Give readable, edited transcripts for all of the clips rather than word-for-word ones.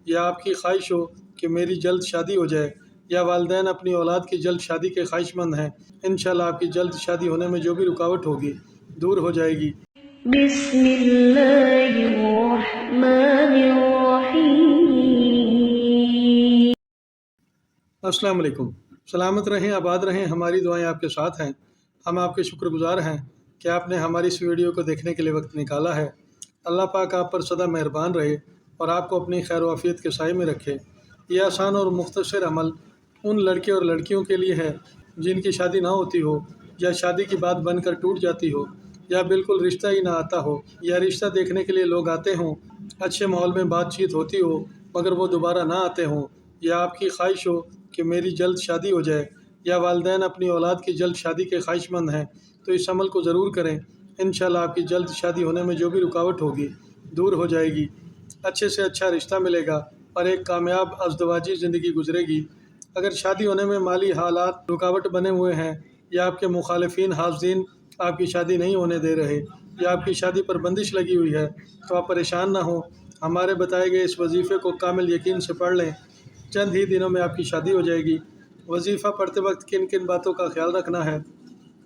یا آپ کی خواہش ہو کہ میری جلد شادی ہو جائے، یا والدین اپنی اولاد کی جلد شادی کے خواہش مند ہیں، انشاءاللہ آپ کی جلد شادی ہونے میں جو بھی رکاوٹ ہوگی دور ہو جائے گی۔ بسم اللہ الرحمن الرحیم۔ السلام علیکم، سلامت رہیں، آباد رہیں، ہماری دعائیں آپ کے ساتھ ہیں۔ ہم آپ کے شکر گزار ہیں کہ آپ نے ہماری اس ویڈیو کو دیکھنے کے لیے وقت نکالا ہے۔ اللہ پاک آپ پر سدا مہربان رہے اور آپ کو اپنی خیر و عافیت کے سائے میں رکھے۔ یہ آسان اور مختصر عمل ان لڑکے اور لڑکیوں کے لیے ہے جن کی شادی نہ ہوتی ہو، یا شادی کی بات بن کر ٹوٹ جاتی ہو، یا بالکل رشتہ ہی نہ آتا ہو، یا رشتہ دیکھنے کے لیے لوگ آتے ہوں، اچھے ماحول میں بات چیت ہوتی ہو مگر وہ دوبارہ نہ آتے ہوں، یا آپ کی خواہش ہو کہ میری جلد شادی ہو جائے، یا والدین اپنی اولاد کی جلد شادی کے خواہش مند ہیں، تو اس عمل کو ضرور کریں۔ انشاءاللہ آپ کی جلد شادی ہونے میں جو بھی رکاوٹ ہوگی دور ہو جائے گی، اچھے سے اچھا رشتہ ملے گا اور ایک کامیاب ازدواجی زندگی گزرے گی۔ اگر شادی ہونے میں مالی حالات رکاوٹ بنے ہوئے ہیں، یا آپ کے مخالفین حاسدین آپ کی شادی نہیں ہونے دے رہے، یا آپ کی شادی پر بندش لگی ہوئی ہے، تو آپ پریشان نہ ہوں۔ ہمارے بتائے گئے اس وظیفے کو کامل یقین سے پڑھ لیں، چند ہی دنوں میں آپ کی شادی ہو جائے گی۔ وظیفہ پڑھتے وقت کن کن باتوں کا خیال رکھنا ہے،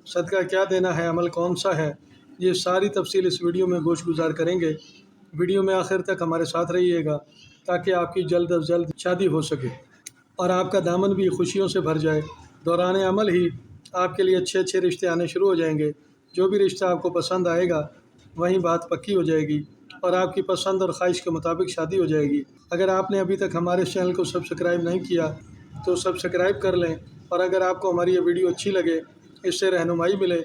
صدقہ کیا دینا ہے، عمل کون سا ہے، یہ ساری تفصیل اس ویڈیو میں گوش گزار کریں گے۔ ویڈیو میں آخر تک ہمارے ساتھ رہیے گا تاکہ آپ کی جلد از جلد شادی ہو سکے اور آپ کا دامن بھی خوشیوں سے بھر جائے۔ دوران عمل ہی آپ کے لیے اچھے اچھے رشتے آنے شروع ہو جائیں گے۔ جو بھی رشتہ آپ کو پسند آئے گا وہیں بات پکی ہو جائے گی اور آپ کی پسند اور خواہش کے مطابق شادی ہو جائے گی۔ اگر آپ نے ابھی تک ہمارے چینل کو سبسکرائب نہیں کیا تو سبسکرائب کر لیں، اور اگر آپ کو ہماری یہ ویڈیو اچھی لگے، اس سے رہنمائی ملے،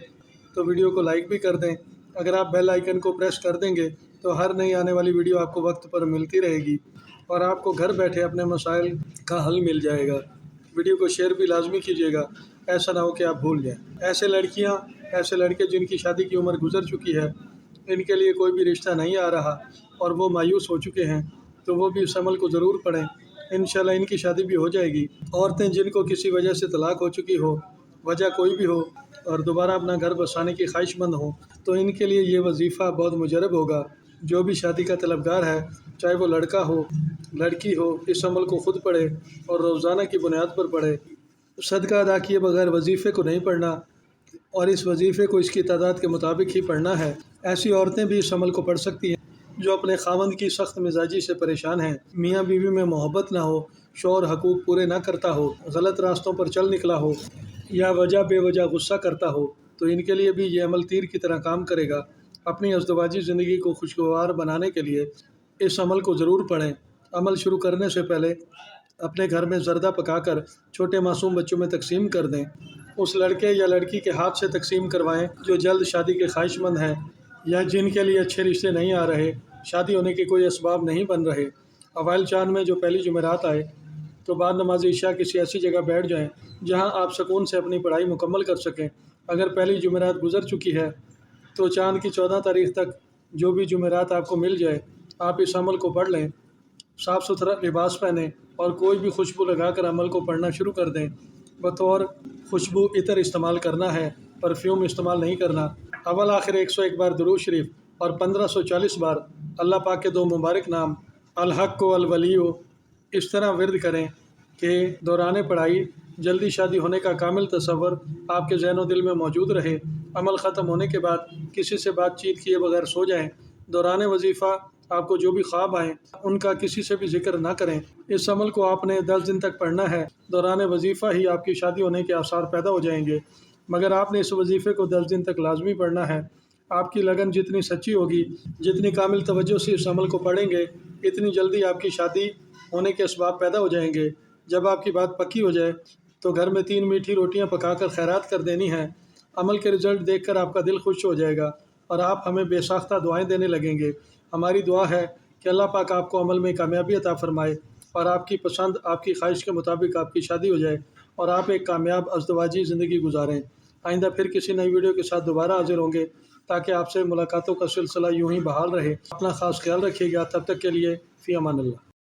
تو ویڈیو کو لائک بھی کر دیں۔ اگر آپ بیل آئیکن کو پریس کر دیں گے تو ہر نئی آنے والی ویڈیو آپ کو وقت پر ملتی رہے گی اور آپ کو گھر بیٹھے اپنے مسائل کا حل مل جائے گا۔ ویڈیو کو شیئر بھی لازمی کیجیے گا، ایسا نہ ہو کہ آپ بھول جائیں۔ ایسے لڑکیاں، ایسے لڑکے جن کی شادی کی عمر گزر چکی ہے، ان کے لیے کوئی بھی رشتہ نہیں آ رہا اور وہ مایوس ہو چکے ہیں، تو وہ بھی اس عمل کو ضرور پڑھیں، انشاءاللہ ان کی شادی بھی ہو جائے گی۔ عورتیں جن کو کسی وجہ سے طلاق ہو چکی ہو، وجہ کوئی بھی ہو، اور دوبارہ اپنا گھر بسانے کی خواہش مند ہوں، تو ان کے لیے یہ وظیفہ بہت مجرب ہوگا۔ جو بھی شادی کا طلبگار ہے، چاہے وہ لڑکا ہو لڑکی ہو، اس عمل کو خود پڑھے اور روزانہ کی بنیاد پر پڑھے۔ صدقہ ادا کیے بغیر وظیفے کو نہیں پڑھنا، اور اس وظیفے کو اس کی تعداد کے مطابق ہی پڑھنا ہے۔ ایسی عورتیں بھی اس عمل کو پڑھ سکتی ہیں جو اپنے خاوند کی سخت مزاجی سے پریشان ہیں، میاں بیوی میں محبت نہ ہو، شوہر حقوق پورے نہ کرتا ہو، غلط راستوں پر چل نکلا ہو، یا وجہ بے وجہ غصہ کرتا ہو، تو ان کے لیے بھی یہ عمل تیر کی طرح کام کرے گا۔ اپنی ازدواجی زندگی کو خوشگوار بنانے کے لیے اس عمل کو ضرور پڑھیں۔ عمل شروع کرنے سے پہلے اپنے گھر میں زردہ پکا کر چھوٹے معصوم بچوں میں تقسیم کر دیں۔ اس لڑکے یا لڑکی کے ہاتھ سے تقسیم کروائیں جو جلد شادی کے خواہش مند ہیں، یا جن کے لیے اچھے رشتے نہیں آ رہے، شادی ہونے کے کوئی اسباب نہیں بن رہے۔ اوائل چاند میں جو پہلی جمعرات آئے تو بعد نماز عشاء کسی ایسی جگہ بیٹھ جائیں جہاں آپ سکون سے اپنی پڑھائی مکمل کر سکیں۔ اگر پہلی جمعرات گزر چکی ہے تو چاند کی 14 تاریخ تک جو بھی جمعرات آپ کو مل جائے، آپ اس عمل کو پڑھ لیں۔ صاف ستھرا لباس پہنیں اور کوئی بھی خوشبو لگا کر عمل کو پڑھنا شروع کر دیں۔ بطور خوشبو عطر استعمال کرنا ہے، پرفیوم استعمال نہیں کرنا۔ اول آخر 101 بار درود شریف اور 1540 بار اللہ پاک کے 2 مبارک نام الحق و الولی اس طرح ورد کریں کہ دوران پڑھائی جلدی شادی ہونے کا کامل تصور آپ کے ذہن و دل میں موجود رہے۔ عمل ختم ہونے کے بعد کسی سے بات چیت کیے بغیر سو جائیں۔ دوران وظیفہ آپ کو جو بھی خواب آئیں ان کا کسی سے بھی ذکر نہ کریں۔ اس عمل کو آپ نے 10 دن تک پڑھنا ہے۔ دوران وظیفہ ہی آپ کی شادی ہونے کے آثار پیدا ہو جائیں گے، مگر آپ نے اس وظیفے کو 10 دن تک لازمی پڑھنا ہے۔ آپ کی لگن جتنی سچی ہوگی، جتنی کامل توجہ سے اس عمل کو پڑھیں گے، اتنی جلدی آپ کی شادی ہونے کے اسباب پیدا ہو جائیں گے۔ جب آپ کی بات پکی ہو جائے تو گھر میں 3 میٹھی روٹیاں پکا کر خیرات کر دینی ہیں۔ عمل کے رزلٹ دیکھ کر آپ کا دل خوش ہو جائے گا اور آپ ہمیں بے ساختہ دعائیں دینے لگیں گے۔ ہماری دعا ہے کہ اللہ پاک آپ کو عمل میں کامیابی عطا فرمائے اور آپ کی پسند، آپ کی خواہش کے مطابق آپ کی شادی ہو جائے اور آپ ایک کامیاب ازدواجی زندگی گزاریں۔ آئندہ پھر کسی نئی ویڈیو کے ساتھ دوبارہ حاضر ہوں گے تاکہ آپ سے ملاقاتوں کا سلسلہ یوں ہی بحال رہے۔ اپنا خاص خیال رکھیے گا، تب تک کے لیے فی امان اللہ۔